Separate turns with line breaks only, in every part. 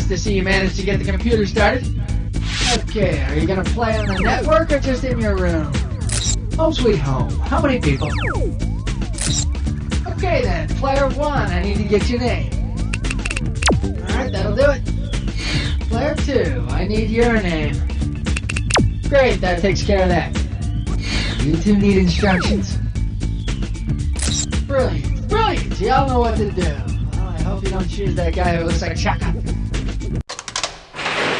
Nice to see you managed to get the computer started. Okay, are you gonna play on the network or just in your room? Home sweet home. How many people? Okay then, player 1, I need to get your name. Alright, that'll do it. Player 2, I need your name. Great, that takes care of that. You two need instructions? Brilliant, brilliant, y'all know what to do. Well, I hope you don't choose that guy who looks like Chaka.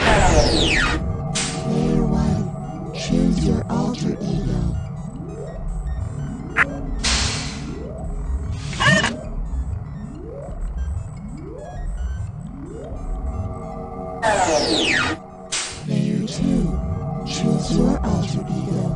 Player 1, choose your alter ego. Player 2, choose your alter ego.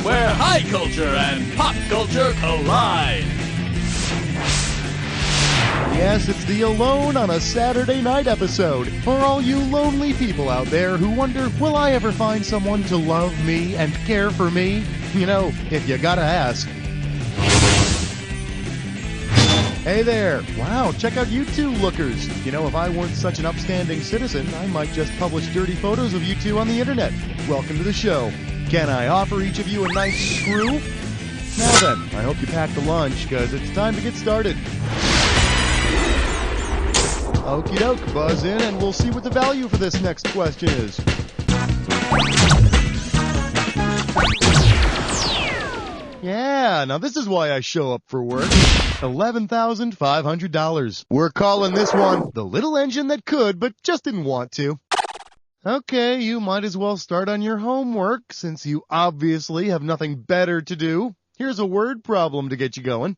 Where high culture and pop culture collide.
Yes, it's the Alone on a Saturday Night episode. For all you lonely people out there who wonder, will I ever find someone to love me and care for me? You know, if you gotta ask. Hey there! Wow, check out you two lookers. You know, if I weren't such an upstanding citizen, I might just publish dirty photos of you two on the internet. Welcome to the show. Can I offer each of you a nice screw? Now then, I hope you packed a lunch, because it's time to get started. Okie doke, buzz in and we'll see what the value for this next question is. Yeah, now this is why I show up for work. $11,500. We're calling this one the little engine that could, but just didn't want to. Okay, you might as well start on your homework, since you obviously have nothing better to do. Here's a word problem to get you going.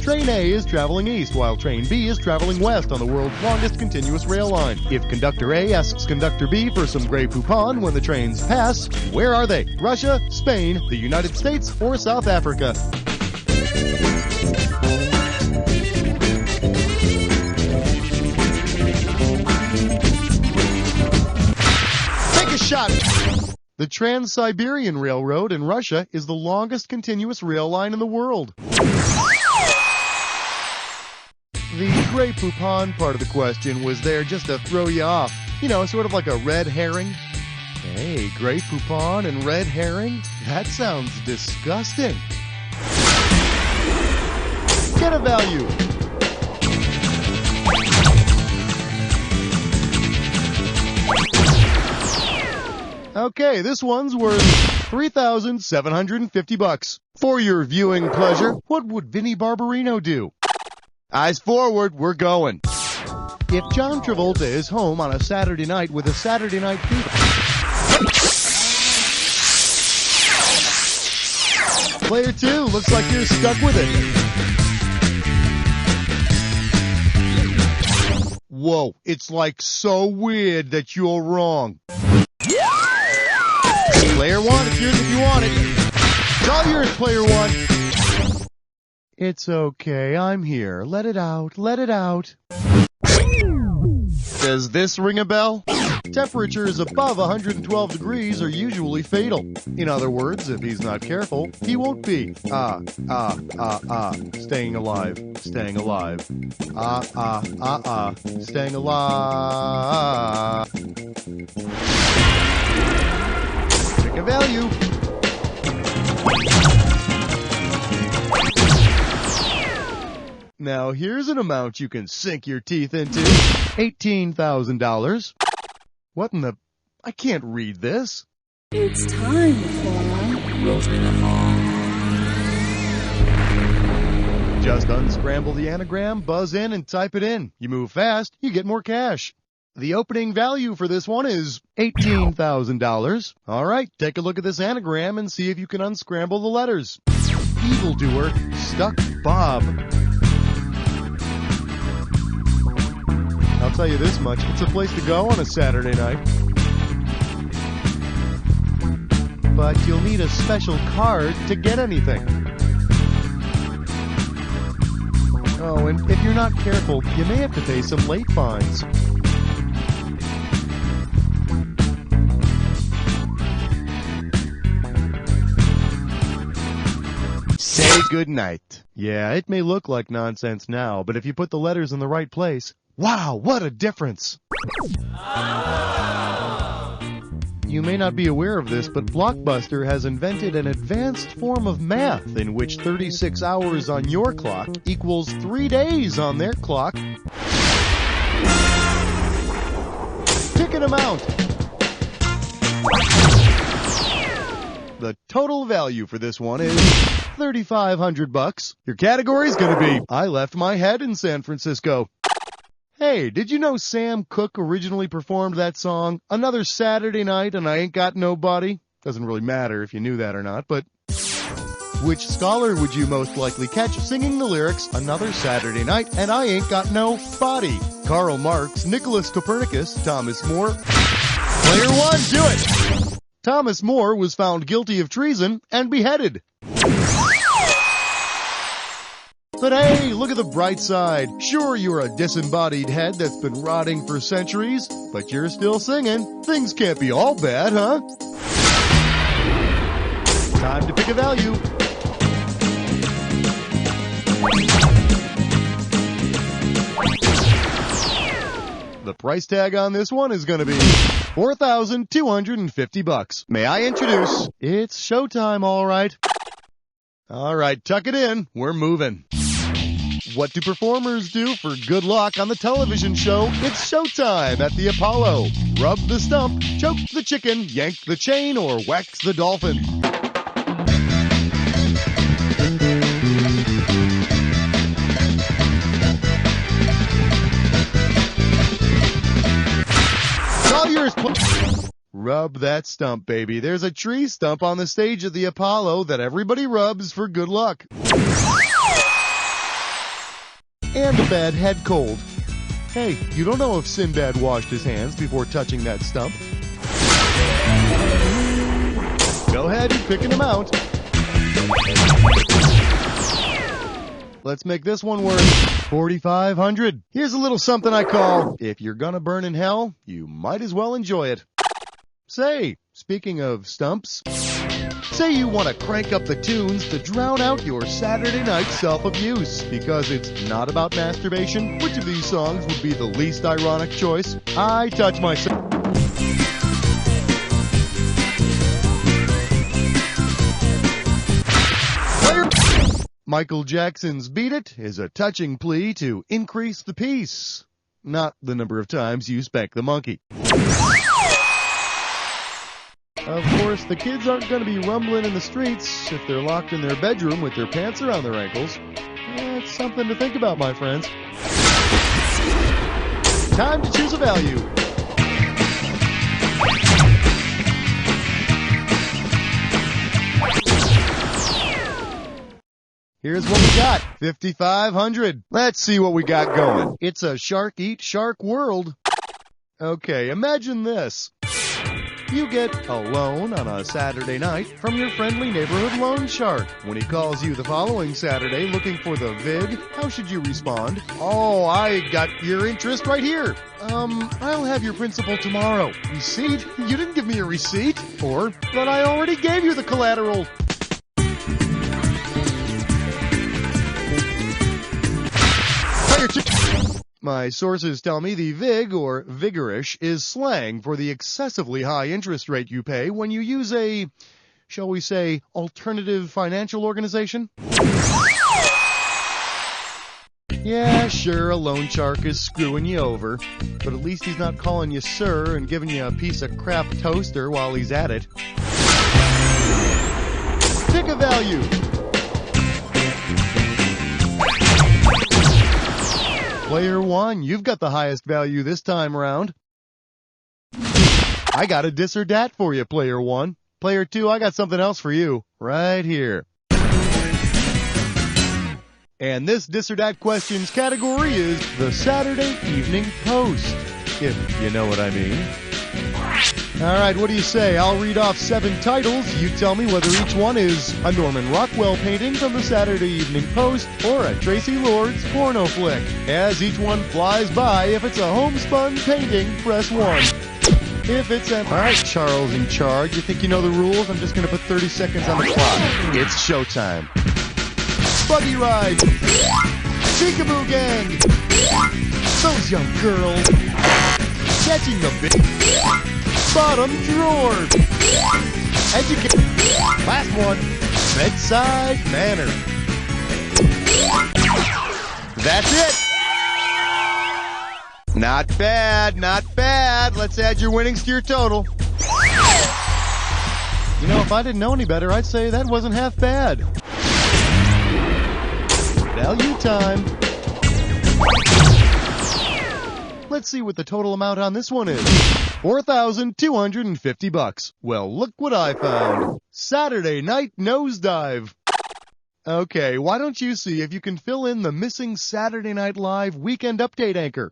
Train A is traveling east, while Train B is traveling west on the world's longest continuous rail line. If Conductor A asks Conductor B for some Grey Poupon when the trains pass, where are they? Russia, Spain, the United States, or South Africa? Shot. The Trans-Siberian Railroad in Russia is the longest continuous rail line in the world. The Grey Poupon part of the question was there just to throw you off. You know, sort of like a red herring. Hey, Grey Poupon and red herring? That sounds disgusting. Get a value. Okay, this one's worth $3,750. For your viewing pleasure, what would Vinnie Barbarino do? Eyes forward, we're going. If John Travolta is home on a Saturday night with a Saturday Night Fever. Player 2, looks like you're stuck with it. Whoa, it's like so weird that you're wrong. Player 1, it's yours if you want it. It's all yours, Player 1. It's okay, I'm here. Let it out, let it out. Does this ring a bell? Temperatures above 112 degrees are usually fatal. In other words, if he's not careful, he won't be. Staying alive, staying alive. Staying alive. Pick a value. Now here's an amount you can sink your teeth into. $18,000. What in the... I can't read this.
It's time for...
Just unscramble the anagram, buzz in, and type it in. You move fast, you get more cash. The opening value for this one is $18,000. All right, take a look at this anagram and see if you can unscramble the letters. Evildoer, Stuck Bob. I'll tell you this much, it's a place to go on a Saturday night. but you'll need a special card to get anything. Oh, and if you're not careful, you may have to pay some late fines. Say goodnight. Yeah, it may look like nonsense now, but if you put the letters in the right place, wow, what a difference! You may not be aware of this, but Blockbuster has invented an advanced form of math in which 36 hours on your clock equals 3 days on their clock. Pick an amount. The total value for this one is $3,500. Your category is going to be, I left my head in San Francisco. Hey, did you know Sam Cooke originally performed that song, Another Saturday Night and I Ain't Got Nobody? Doesn't really matter if you knew that or not, but which scholar would you most likely catch singing the lyrics, Another Saturday Night and I Ain't Got No Body? Karl Marx, Nicholas Copernicus, Thomas More. Player one, do it! Thomas More was found guilty of treason and beheaded. But hey, look at the bright side. Sure, you're a disembodied head that's been rotting for centuries, but you're still singing. Things can't be all bad, huh? Time to pick a value. The price tag on this one is going to be $4,250. May I introduce? It's showtime, all right. All right, tuck it in. We're moving. What do performers do for good luck on the television show It's Showtime at the Apollo? Rub the stump, choke the chicken, yank the chain, or wax the dolphin. All yours. Rub that stump, baby. There's a tree stump on the stage at the Apollo that everybody rubs for good luck. And a bad head cold. Hey, you don't know if Sinbad washed his hands before touching that stump. Go ahead and pick an amount. Let's make this one worth $4,500. Here's a little something I call, if you're gonna burn in hell, you might as well enjoy it. Say, speaking of stumps, say you want to crank up the tunes to drown out your Saturday night self-abuse. Because it's not about masturbation, which of these songs would be the least ironic choice? I touch myself. Michael Jackson's Beat It is a touching plea to increase the peace, not the number of times you spank the monkey. Of course, the kids aren't going to be rumbling in the streets if they're locked in their bedroom with their pants around their ankles. It's something to think about, my friends. Time to choose a value. Here's what we got, $5,500. Let's see what we got going. It's a shark eat shark world. Okay, imagine this. You get a loan on a Saturday night from your friendly neighborhood loan shark. When he calls you the following Saturday looking for the VIG, how should you respond? Oh, I got your interest right here. I'll have your principal tomorrow. Receipt? You didn't give me a receipt. Or, but I already gave you the collateral. My sources tell me the VIG, or vigorish, is slang for the excessively high interest rate you pay when you use a, shall we say, alternative financial organization? Yeah, sure, a loan shark is screwing you over, but at least he's not calling you sir and giving you a piece of crap toaster while he's at it. Pick a value. Player one, you've got the highest value this time around. I got a dis or dat for you, player one. Player two, I got something else for you, right here. And this dis or dat questions category is the Saturday Evening Post, if you know what I mean. Alright, what do you say? I'll read off 7 titles. You tell me whether each one is a Norman Rockwell painting from the Saturday Evening Post or a Tracy Lords porno flick. As each one flies by, if it's a homespun painting, press 1. If it's an... Alright, Charles in charge. You think you know the rules? I'm just going to put 30 seconds on the clock. It's showtime. Buggy ride. Peekaboo gang. Those young girls. Catching the big... Bottom drawer. Last one. Bedside manner. That's it. Not bad, not bad. Let's add your winnings to your total. You know, if I didn't know any better, I'd say that wasn't half bad. Value time. Let's see what the total amount on this one is. $4,250. Well, look what I found. Saturday Night Nosedive. Okay, why don't you see if you can fill in the missing Saturday Night Live Weekend Update anchor?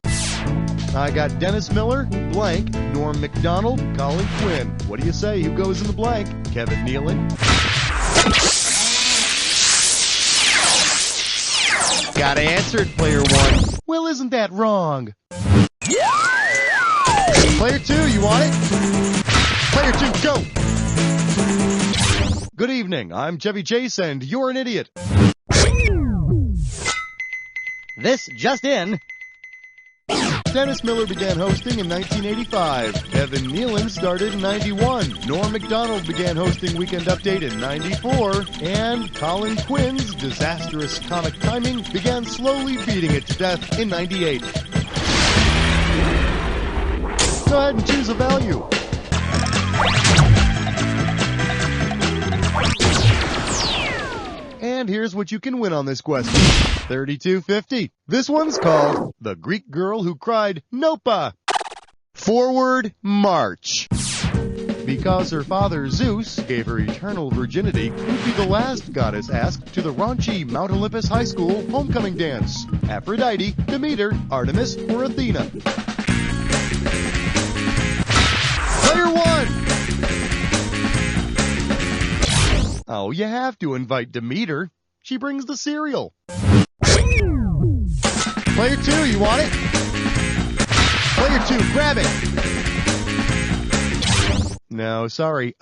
I got Dennis Miller, blank, Norm Macdonald, Colin Quinn. What do you say? Who goes in the blank? Kevin Nealon. Gotta answer it, player 1. Well, isn't that wrong? Player 2, you want it? Player 2, go! Good evening, I'm Chevy Chase, and you're an idiot.
This just in.
Dennis Miller began hosting in 1985. Kevin Nealon started in 91. Norm Macdonald began hosting Weekend Update in 94. And Colin Quinn's disastrous comic timing began slowly beating it to death in 98. Go ahead and choose a value. And here's what you can win on this question. $32.50. This one's called The Greek Girl Who Cried Nopa. Forward march. Because her father Zeus gave her eternal virginity, who'd be the last goddess asked to the raunchy Mount Olympus High School homecoming dance? Aphrodite, Demeter, Artemis, or Athena? Player 1! Oh, you have to invite Demeter. She brings the cereal. Player 2, you want it? Player 2, grab it. No, sorry.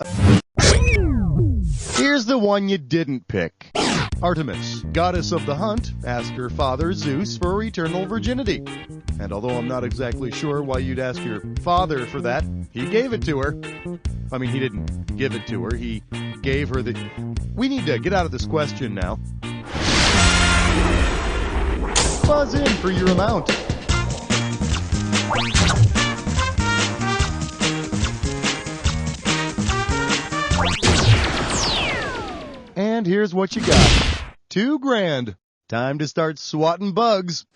Here's the one you didn't pick. Artemis, goddess of the hunt, asked her father Zeus for eternal virginity. And although I'm not exactly sure why you'd ask your father for that, he gave it to her. I mean, he didn't give it to her, he gave her the... We need to get out of this question now. Buzz in for your amount. And here's what you got. $2,000. Time to start swatting bugs.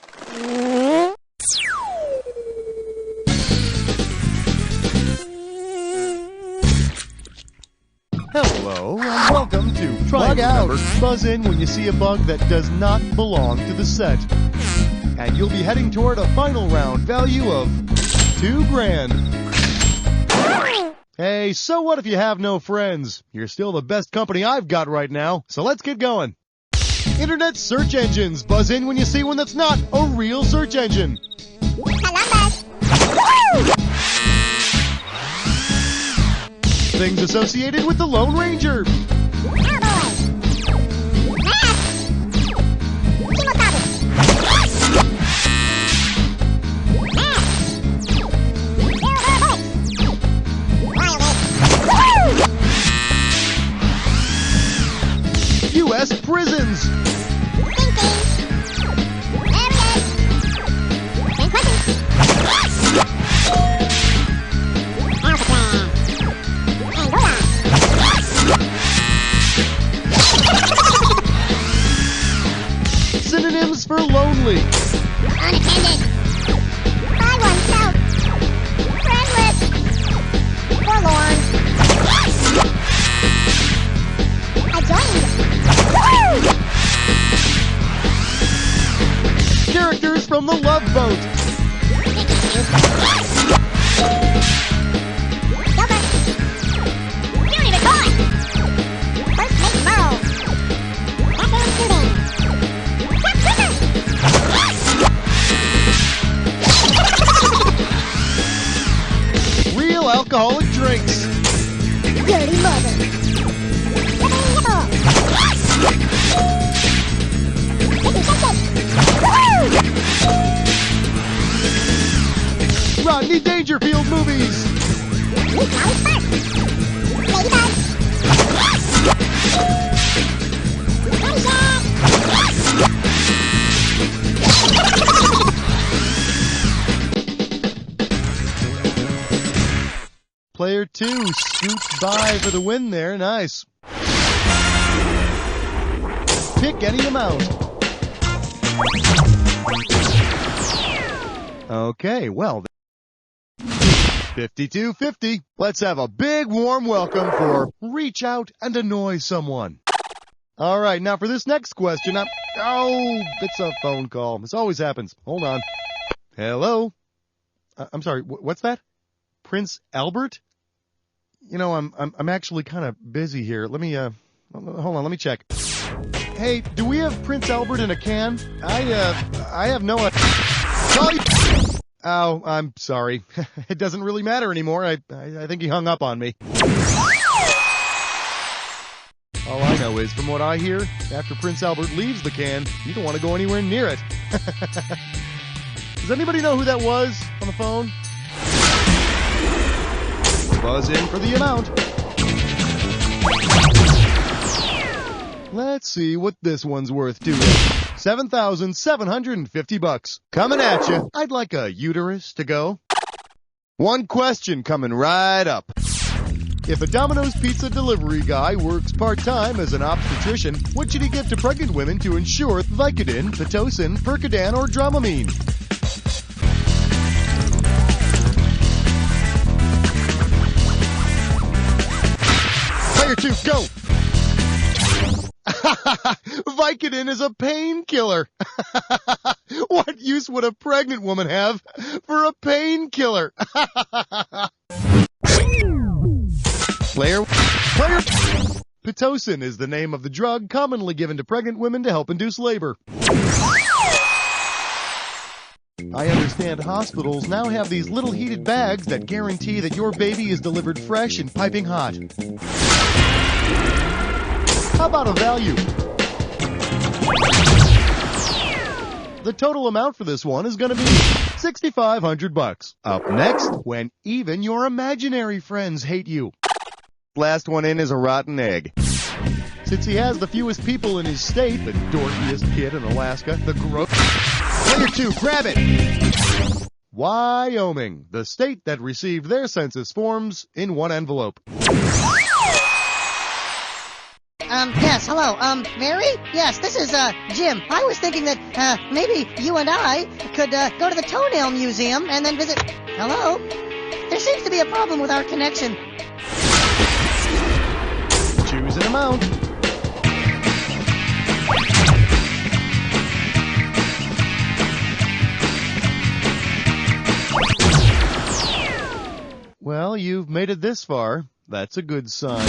Hello, and welcome to Bug Out. Buzz in when you see a bug that does not belong to the set. And you'll be heading toward a final round value of $2,000. Hey, so what if you have no friends? You're still the best company I've got right now, so let's get going. Internet search engines. Buzz in when you see one that's not a real search engine. Things associated with the Lone Ranger. U.S. prisons. Synonyms for lonely.
Unattended. By oneself. Friendless. Forlorn. Adjoined. Lollipop. Ladybug. Caddyshack.
Player 2 scoots by for the win there. Nice. Pick any amount. Okay, well, 52-50. Let's have a big warm welcome for Reach Out and Annoy Someone. All right, now for this next question, it's a phone call. This always happens. Hold on. Hello? I'm sorry, what's that? Prince Albert? You know, I'm actually kind of busy here. Let me, hold on, let me check. Hey, do we have Prince Albert in a can? I have no... Oh, I'm sorry. It doesn't really matter anymore. I think he hung up on me. All I know is, from what I hear, after Prince Albert leaves the can, you don't want to go anywhere near it. Does anybody know who that was on the phone? Buzz in for the amount. Let's see what this one's worth to you. $7,750. Coming at you. I'd like a uterus to go. One question coming right up. If a Domino's pizza delivery guy works part-time as an obstetrician, what should he give to pregnant women to ensure Vicodin, Pitocin, Percodan, or Dramamine? Player 2, go! Vicodin is a painkiller. What use would a pregnant woman have for a painkiller? Player. Pitocin is the name of the drug commonly given to pregnant women to help induce labor. I understand hospitals now have these little heated bags that guarantee that your baby is delivered fresh and piping hot. How about a value? The total amount for this one is going to be $6,500. Up next, when even your imaginary friends hate you. Last one in is a rotten egg. Since he has the fewest people in his state, the dorkiest kid in Alaska, the Player 2, grab it! Wyoming, the state that received their census forms in one envelope.
Yes, hello. Mary? Yes, this is, Jim. I was thinking that, maybe you and I could, go to the Toenail Museum and then visit... Hello? There seems to be a problem with our connection.
Choose an amount. Well, you've made it this far. That's a good sign.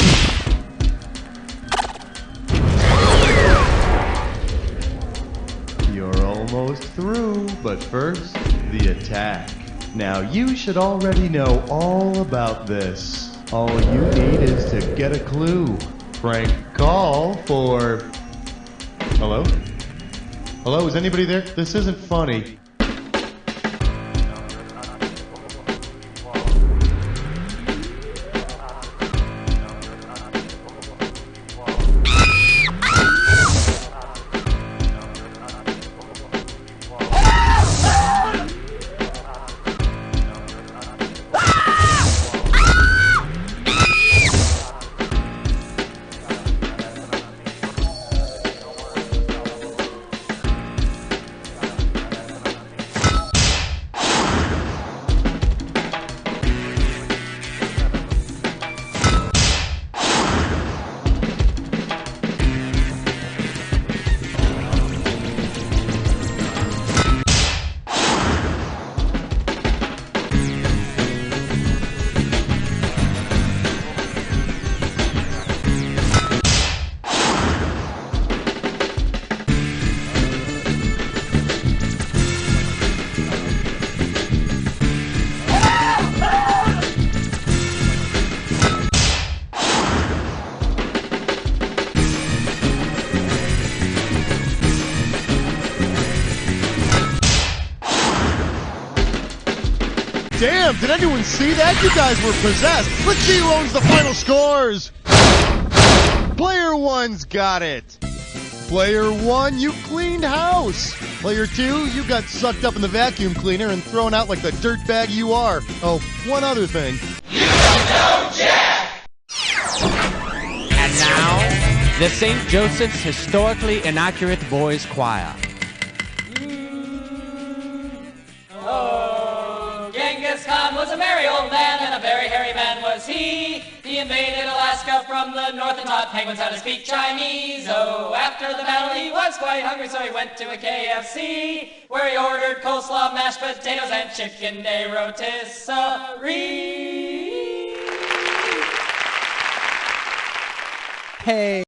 You're almost through, but first, the attack. Now, you should already know all about this. All you need is to get a clue. Prank call for... Hello? Hello, is anybody there? This isn't funny. damn, did anyone see that? You guys were possessed. Let's see who owns the final scores. Player 1's got it. Player 1, you cleaned house. Player 2, you got sucked up in the vacuum cleaner and thrown out like the dirtbag you are. Oh, one other thing.
You don't know Jack!
And now, the St. Joseph's Historically Inaccurate Boys Choir.
Oh, Genghis Khan was a merry old man, and a very hairy man was he. He invaded Alaska from the north and taught penguins how to speak Chinese. Oh, after the battle he was quite hungry, so he went to a KFC, where he ordered coleslaw, mashed potatoes, and chicken de rotisserie.
Hey.